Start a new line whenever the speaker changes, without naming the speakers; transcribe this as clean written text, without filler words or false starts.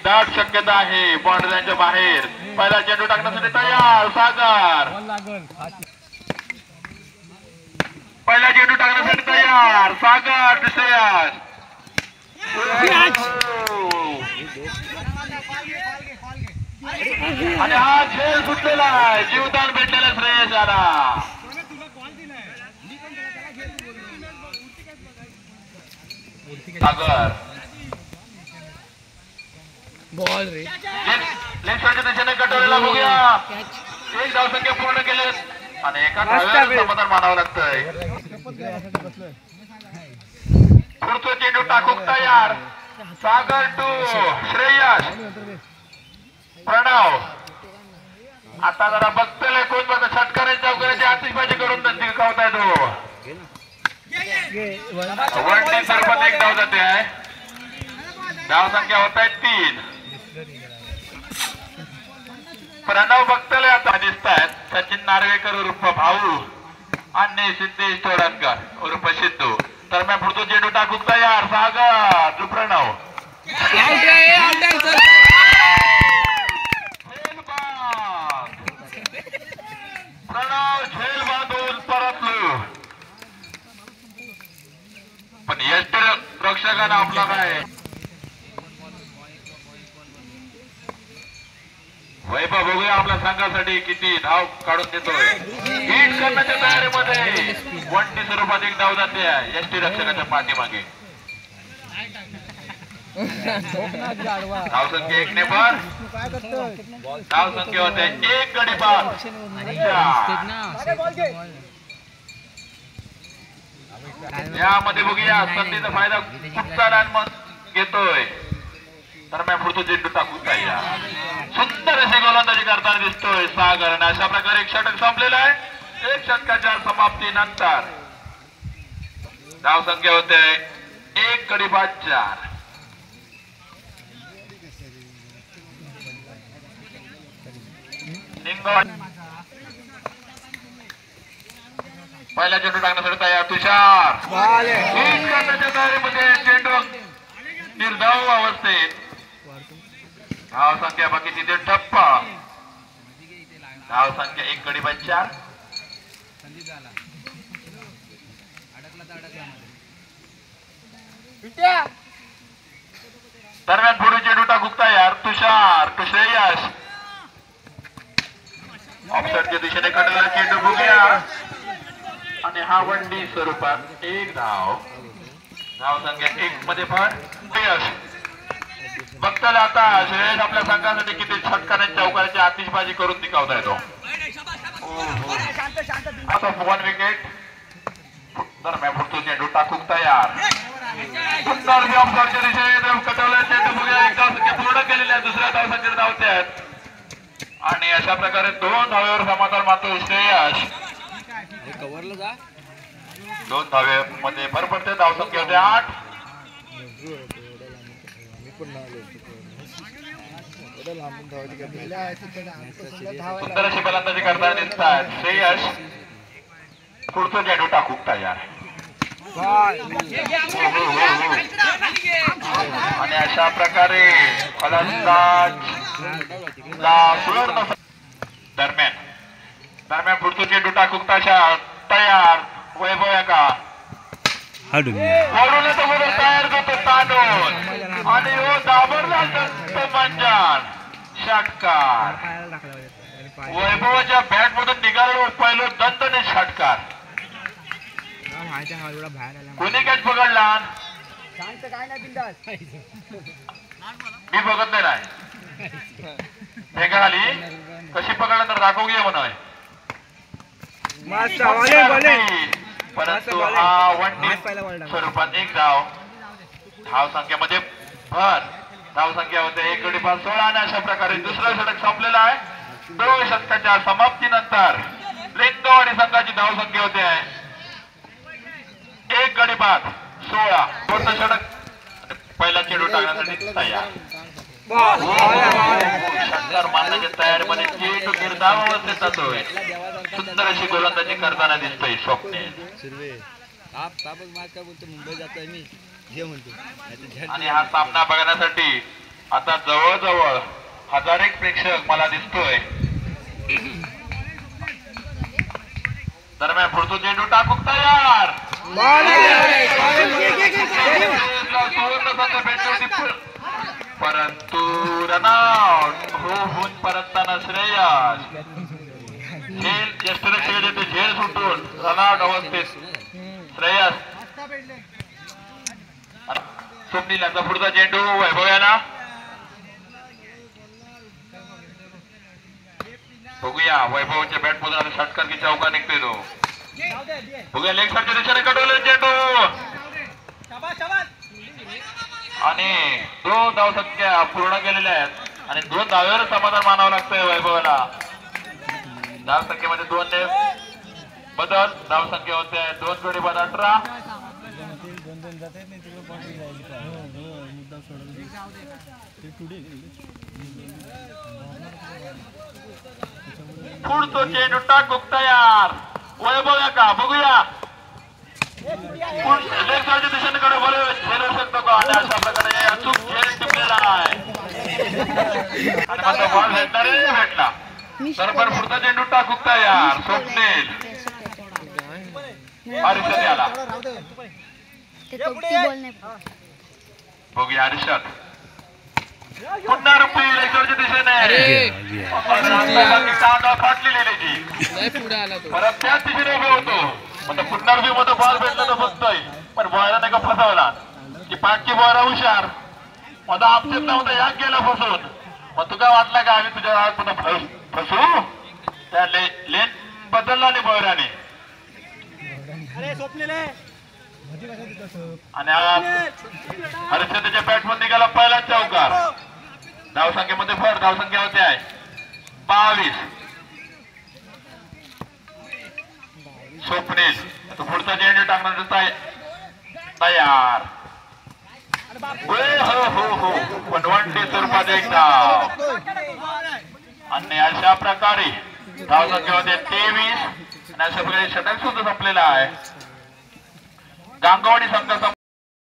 दाट शक्यता आहे बाउंड्रीच्या बाहेर. पहिला चेंडू टाकण्यासाठी तयार सागर. पहिला चेंडू टाकण्यासाठी तयार सागर. श्रेयस आणि हा खेळ सुटलेला आहे. जीवदान भेटलेला श्रेयस याला. सागर
बॉल रे
लेफ्टच्या दिशेने कटवलेला बघूया. एक धावसंख्या पूर्ण केले आणि एका धाव्यावर समाधान मानावं लागतंय. पुढचं चेंडू टाकूक तयार सागर टू श्रेयस. प्रणव आता जरा बघतोय कोण बघा षटकारांच्या चौकाराची आतिषबाजी करून दिखावताय तो. वन डे सरपंच एक धाव जाते आहे. धाव संख्या होत आहे 3. प्रणव बघतले आता दिसत आहेत सचिन नार्वेकर उर्फ भाऊ आणि सिद्धेश तोडणकर उर्फ सिद्धू. तर मी पुढचं चेंडू टाकू तयार सागर प्रणव. प्रणव झेल बांधून परतलो पण यष्ट रक्षकांना आपला काय वैभव बघूया आपल्या संघासाठी किती धाव काढून देतोय. हिट करण्याच्या तयारीमध्ये 1 टी स्वरूपात एक धाव जाते यष्टी रक्षकाच्या पाठीमागे. धाव संख्या 1 ने पर. धाव संख्या होते 1 गडी बाद. यामध्ये बघूया संधीचा फायदा खूप सारा घेतोय. तर मी पुढचं चेंडू टाकू तयार. सुंदर अशी गोलंदाजी करताना दिसतोय सागर. आणि अशा प्रकारे एक षटक संपलेलं आहे. एक षटकाच्या समाप्तीनंतर धाव संख्या होते 1 गडी बाद 4. पहिला चेंडू टाकण्यासाठी तयार तुषार. हिट करण्याच्या तयारीमध्ये चेंडू निर्धाव अवस्थेत. धाव संख्या बाकी तिथे ठप्प. धाव संख्या 1 गडी बाद 4. दरम्यान पुढे चेंडू टाकू तयार तुषार टू श्रेयस. ऑफसाईडच्या दिशेने कडलेला चेंडू बघूया आणि हा 1 डी स्वरूपात 1 धाव. धाव संख्या 1 मध्ये पण श्रेयस. बघताना आता श्रेयस आपल्या संघासाठी किती षटकारांच्या चौकाराची आतिषबाजी करून दिखावता येतो. आता 1 विकेट. दरम्यान पुढचं चेंडू टाकू तयार. सुंदर ऑफसाईडच्या दिशेने कटवलेला चेंडू बघूया. एक धाव संख्या पूर्ण केलेल्या दुसऱ्या धाव संख्येत धावते आहेत आणि अशा प्रकारे 2 धावेवर समाधान मानतो श्रेयस. 2 धावेमध्ये भर पडते. धाव संख्या होते 8. सुंदर अशी फलंदाजी करताना दिसतात श्रेयस. पुढचं चेंडू टाकू तयार आणि अशा प्रकारे फलंदाज दरम्यान पुढचं चेंडू टाकू तयार वैभव का वरून तयार करतो तांडून आणि हो दाबरला मंजान षटकार. वैभवाच्या बॅट मधून निघालेला पहिलं दंतने षटकार. कोणी कॅच पकडला मी बघत नाही. फेका आली कशी पकडला तर दाखवू घे म्हणून. परंतु हा 1 डी स्वरूपात 1 धाव. धाव संख्येमध्ये भर. धाव संख्या होते 1 गडी बाद 16 आणि अशा प्रकारे दुसरं षटक संपलेलं आहे. 2 षटकाच्या समाप्तीनंतर लिंगवाडी संघाची धाव संख्या होते 1 गडी बाद 16. पुढचं षटक पहिला चेंडू टाकण्यासाठी तयार. षटकार मारण्याच्या तयारीमध्ये चेंडू निर्धाव अवस्थेत जातोय. सुंदर अशी गोलंदाजी करताना दिसतोय स्वप्ने.
मुंबई जातोय मी जे म्हणतो.
आणि हा सामना बघण्यासाठी आता जवळजवळ 1000 प्रेक्षक मला दिसतोय. दरम्यान पुढचा चेंडू टाकून तयार. परंतु रनआउट होऊन परतताना श्रेयस झेल सुटून रनआउट अवस्थेत श्रेयस. स्वप्नील यांचा पुढचा चेंडू वैभव यांना. बघूया वैभवच्या बॅट पोझिशन षटकार की चौका निघतोय तो. बघूया लेग साईडच्या दिशेने कडवले चेंडू आणि 2 धावसंख्या पूर्ण केलेल्या आहेत आणि 2 धावेवर समाधान मानावं लागतंय वैभवला. धावसंख्येमध्ये 2 ने बदल. धावसंख्या होते 2 जोडी बाद 18. पुढचं चेंडू टाकूक तयार. वैभव का बघूया लेग साईडच्या दिशेने कडे झेलू शकतो का आणि अशा प्रकारे अचूक झेल टिपलेला आहे आणि माझा बॉल भेटला. बरोबर पुढचा चेंडू टाकूक तयार. स्वप्नील हर्षद याला. बघूया हर्षद पुन्हा रुपये लेग साईडच्या दिशेने फाटलेली परत त्याच दिशेने उभे होतो. आता पुन्हा मध्ये बॉल भेटला तर बघतोय पण बॉयला नाही का फसवला की पाठची बॉयला हुशार. माझा आपचेत नव्हता याक गेला फसून. मग तुका वाटला का आम्ही तुझ्या हात पुन्हा फसू. त्या लेन बदलला नाही बॉयराने आणि हर्षदच्या बॅट मध्ये निघाला पहिला चौकार. धावसंख्येमध्ये भर. धावसंख्या होते आहे 22. स्वप्नील पुढचा चेंडू टाकण्याचा तयार. हो 1-1 स्वरूपात एक धाव आणि अशा प्रकारे धावसंख्या होते 23 आणि अशा प्रकारे षटक सुद्धा संपलेला आहे. गांगवाडी संघ